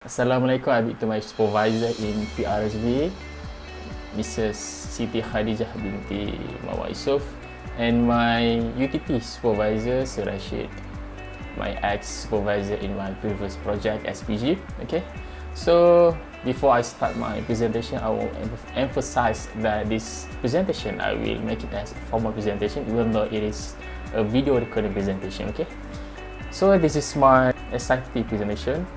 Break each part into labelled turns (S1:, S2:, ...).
S1: Assalamualaikum. I to my supervisor in Prsb, Mrs. Siti Khadijah binti Mawar Yusof, and my UTP supervisor, Sir Rashid, my ex-supervisor in my previous project, SPG. Okay, so before I start my presentation, I will emphasize that this presentation, I will make it as a formal presentation, even though it is a video recording presentation. Okay, so this is my SIT presentation.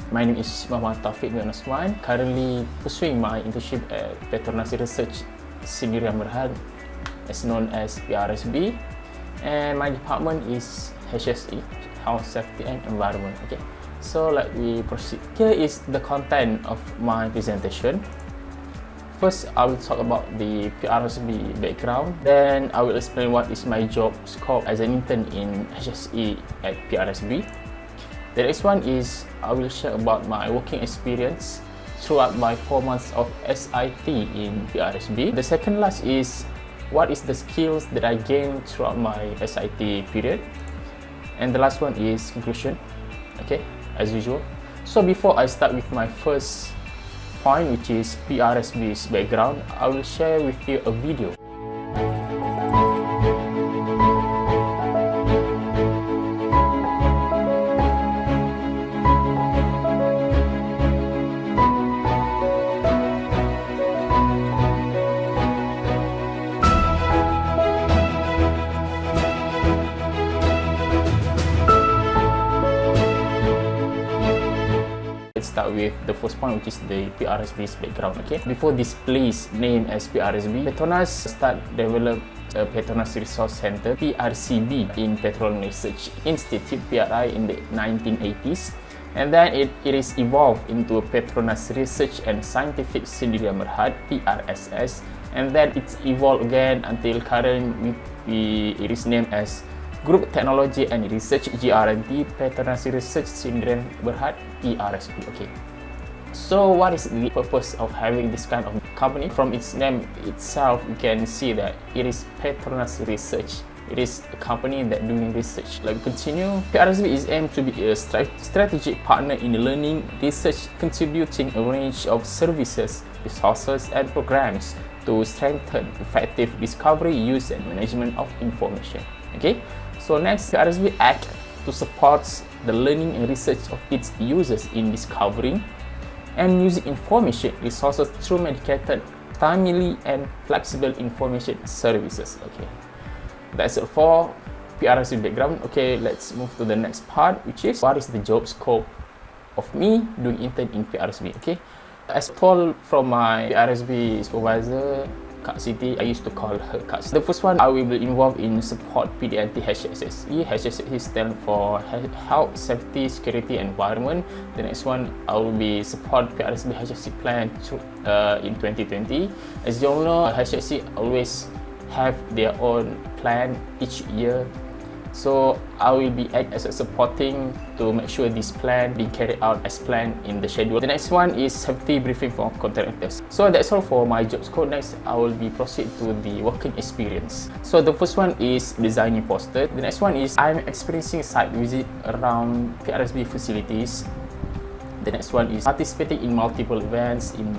S1: My name is Mohammad Taufiq bin Othman, currently pursuing my internship at PETRONAS Research Sendirian Berhad, as known as Prsb, and my department is HSE, Health, Safety and Environment. Okay, so let me proceed. Here is the content of my presentation. First, I will talk about the Prsb background. Then, I will explain what is my job scope as an intern in HSE at Prsb. The next one is I will share about my working experience throughout my 4 months of SIT in Prsb. The second last is what is the skills that I gained throughout my SIT period. And the last one is conclusion. Okay, as usual. So before I start with my first point, which is Prsb's background, I will share with you a video. Let's start with the first point, which is the Prsb's background. Okay, before this place named as Prsb, PETRONAS start develop a PETRONAS Resource Center (PRCB) in Petroleum Research Institute (PRI) in the 1980s, and then it is evolved into a PETRONAS Research and Scientific Sendirian Berhad (PRSS), and then it's evolved again until current. It is named as Group Technology and Research (GRNT) PETRONAS Research Sendirian Berhad (PRSB). Okay, so what is the purpose of having this kind of company? From its name itself, you can see that it is PETRONAS Research. It is a company that doing research. Like continue, Prsb is aimed to be a strategic partner in learning research, contributing a range of services, resources, and programs to strengthen effective discovery, use, and management of information. Okay, so next, Prsb act to support the learning and research of its users in discovering and using information resources through medicated, timely, and flexible information services. Okay, that's it for Prsb background. Okay, let's move to the next part, which is what is the job scope of me doing intern in Prsb. Okay, as told from my Prsb supervisor, Siti, I used to call her Kak. The first one, I will be involved in support PDNT HSSE. HSSE stands for Health, Safety, Security, Environment. The next one, I will be support Prsb HSSE plan in 2020. As you all know, HSSE always have their own plan each year. So I will be act as a supporting to make sure this plan being carried out as planned in the schedule. The next one is safety briefing for contractors. So that's all for my job scope. Next, I will be proceed to the working experience. So the first one is designing poster. The next one is I'm experiencing site visit around Prsb facilities. The next one is participating in multiple events in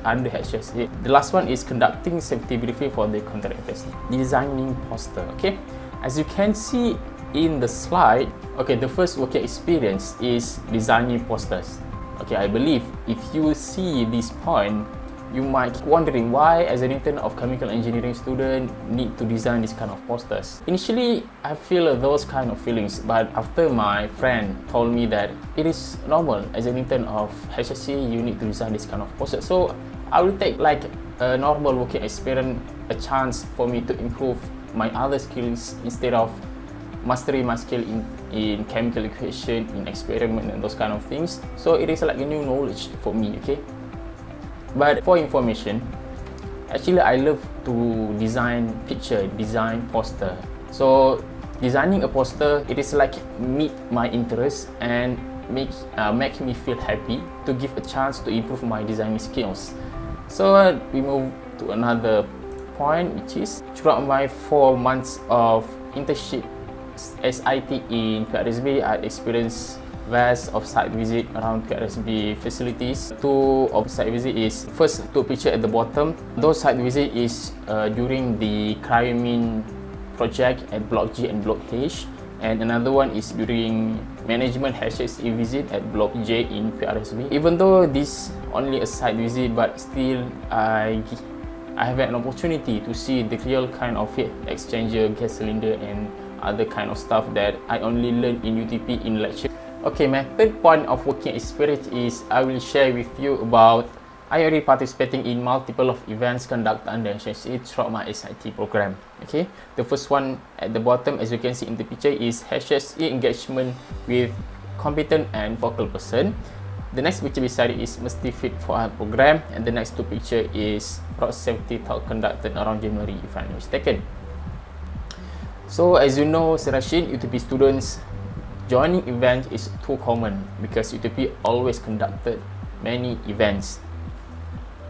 S1: under HSE. The last one is conducting safety briefing for the contractors. Designing poster. Okay, as you can see in the slide, okay, the first working experience is designing posters. Okay, I believe if you see this point, you might be wondering why, as an intern of chemical engineering student, need to design this kind of posters. Initially, I feel those kind of feelings, but after my friend told me that it is normal as an intern of HSC, you need to design this kind of posters. So I will take like a normal working experience, a chance for me to improve my other skills instead of mastering my skill in chemical equation, in experiment and those kind of things. So it is like a new knowledge for me. Okay, but for information, actually I love to design picture, design poster. So designing a poster, it is like meet my interest and make me feel happy to give a chance to improve my designing skills. So we move to another point, which is throughout my 4 months of internship SIT in Prsb, I experienced vast of site visit around PRSB facilities. Two of site visit is first two picture at the bottom. Those site visit is during the cryomin project at Block G and Block H, and another one is during management HSE visit at Block J in PRSB. Even though this only a site visit, but still I have an opportunity to see the real kind of heat exchanger, gas cylinder, and other kind of stuff that I only learned in UTP in lecture. Okay, my third point of working experience is I will share with you about I already participating in multiple of events conducted under HSE throughout my SIT program. Okay, the first one at the bottom, as you can see in the picture, is HSE engagement with competent and vocal person. The next picture beside it is Mesti Fit for Art program, and the next two picture is road safety talk conducted around January, if I'm not mistaken. So as you know, Rashid, UTP students joining event is too common because UTP always conducted many events.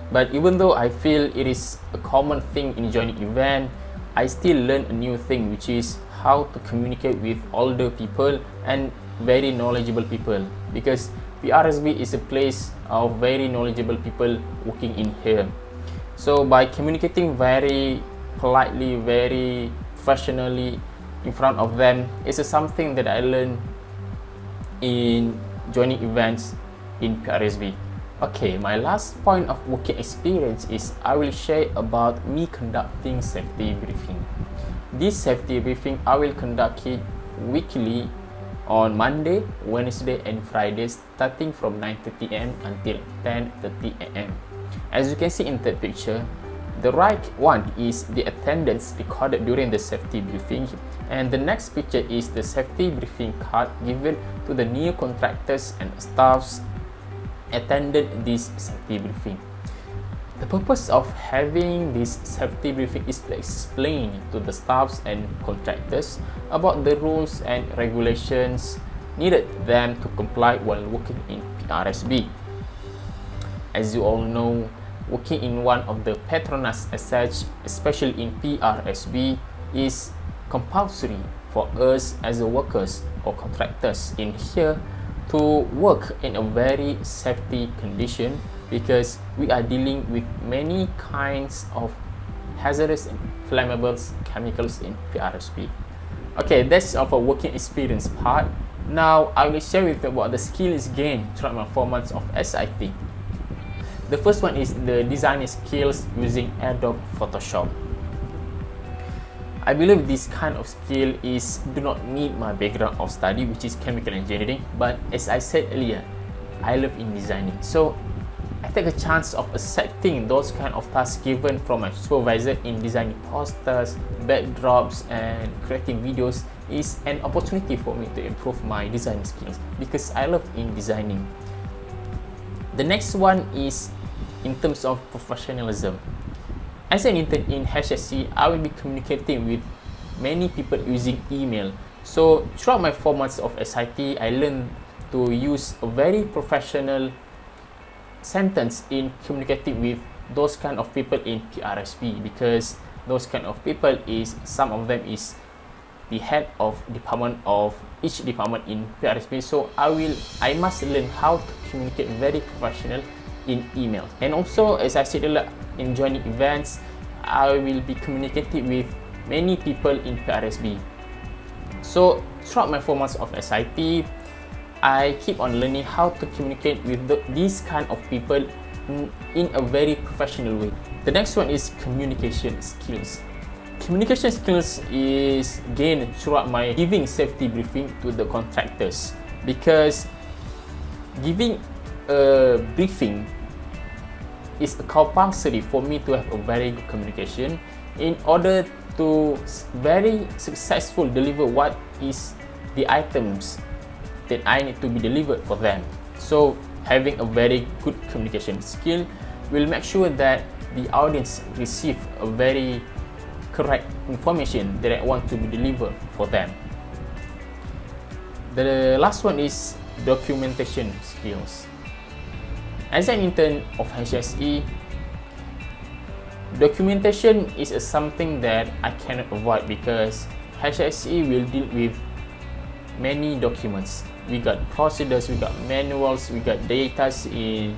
S1: But even though I feel it is a common thing in joining event, I still learn a new thing, which is how to communicate with older people and very knowledgeable people, because PRSB is a place of very knowledgeable people working in here. So by communicating very politely, very professionally in front of them, it's something that I learned in joining events in PRSB. Okay, my last point of working experience is I will share about me conducting safety briefing. This safety briefing I will conduct it weekly on Monday, Wednesday, and Friday, starting from 9:30 am until 10:30 am. As you can see in the picture, the right one is the attendance recorded during the safety briefing, and the next picture is the safety briefing card given to the new contractors and staffs attended this safety briefing. The purpose of having this safety briefing is to explain to the staffs and contractors about the rules and regulations needed them to comply while working in PRSB. As you all know, working in one of the PETRONAS assets, especially in PRSB, is compulsory for us as workers or contractors in here to work in a very safety condition, because we are dealing with many kinds of hazardous and flammables chemicals in PRSB. Okay, that's our working experience part. Now I will share with you about the skills gained throughout my 4 months of SIT. The first one is the design skills using Adobe Photoshop. I believe this kind of skill do not need my background of study, which is chemical engineering, but as I said earlier, I love in designing. So I take a chance of accepting those kind of tasks given from my supervisor in designing posters, backdrops, and creating videos is an opportunity for me to improve my design skills because I love in designing. The next one is in terms of professionalism. As an intern in HSE, I will be communicating with many people using email. So throughout my 4 months of SIT, I learned to use a very professional sentence in communicating with those kind of people in PRSB, because those kind of people some of them is the head of department of each department in PRSB. So I must learn how to communicate very professional in email. And also, as I said earlier, in joining events, I will be communicating with many people in PRSB. So throughout my 4 months of SIT, I keep on learning how to communicate with these kind of people in a very professional way. The next one is communication skills. Communication skills is gained throughout my giving safety briefing to the contractors, because giving a briefing is compulsory for me to have a very good communication in order to very successful deliver what is the items that I need to be delivered for them. So having a very good communication skill will make sure that the audience receive a very correct information that I want to be delivered for them. The last one is documentation skills. As an intern of HSE, documentation is something that I cannot avoid because HSE will deal with many documents. we got procedures, we got manuals, we got data in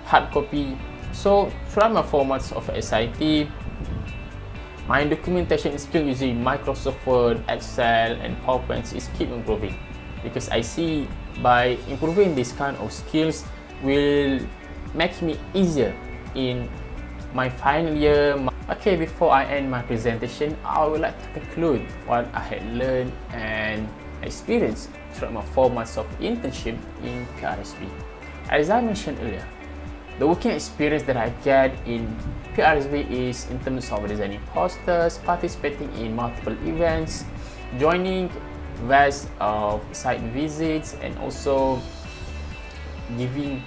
S1: hard copy. So throughout my 4 months of SIT, my documentation skill using Microsoft Word, Excel, and PowerPoint is keep improving, because I see by improving this kind of skills will make me easier in my final year. Okay, before I end my presentation, I would like to conclude what I had learned and experienced throughout my 4 months of internship in Prsb. As I mentioned earlier, the working experience that I get in Prsb is in terms of designing posters, participating in multiple events, joining vast of site visits, and also giving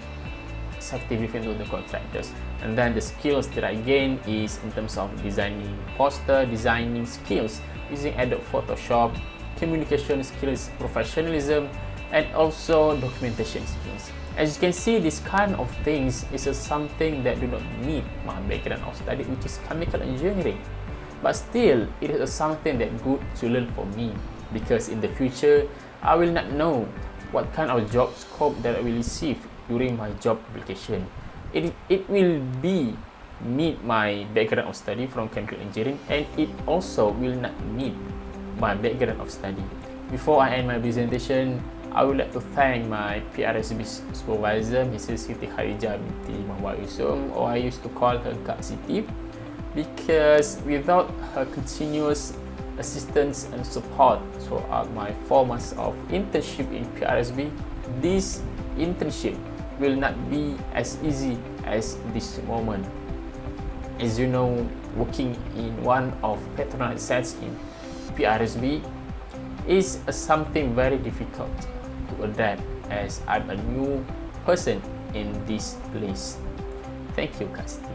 S1: safety briefing to the contractors. And then the skills that I gain is in terms of designing poster, designing skills using Adobe Photoshop, communication skills, professionalism, and also documentation skills. As you can see, this kind of things is something that do not need my background of study, which is chemical engineering. But still, it is something that good to learn for me, because in the future, I will not know what kind of job scope that I will receive during my job application. It will be meet my background of study from chemical engineering, and it also will not meet my background of study. Before I end my presentation, I would like to thank my Prsb supervisor, Mrs. Siti Khadijah binti Mohammad Yusof, or I used to call her Kak Siti, because without her continuous assistance and support throughout my 4 months of internship in Prsb, this internship will not be as easy as this moment. As you know, working in one of PETRONAS sites in Prsb is something very difficult to adapt, as I'm a new person in this place. Thank you, Kak Siti.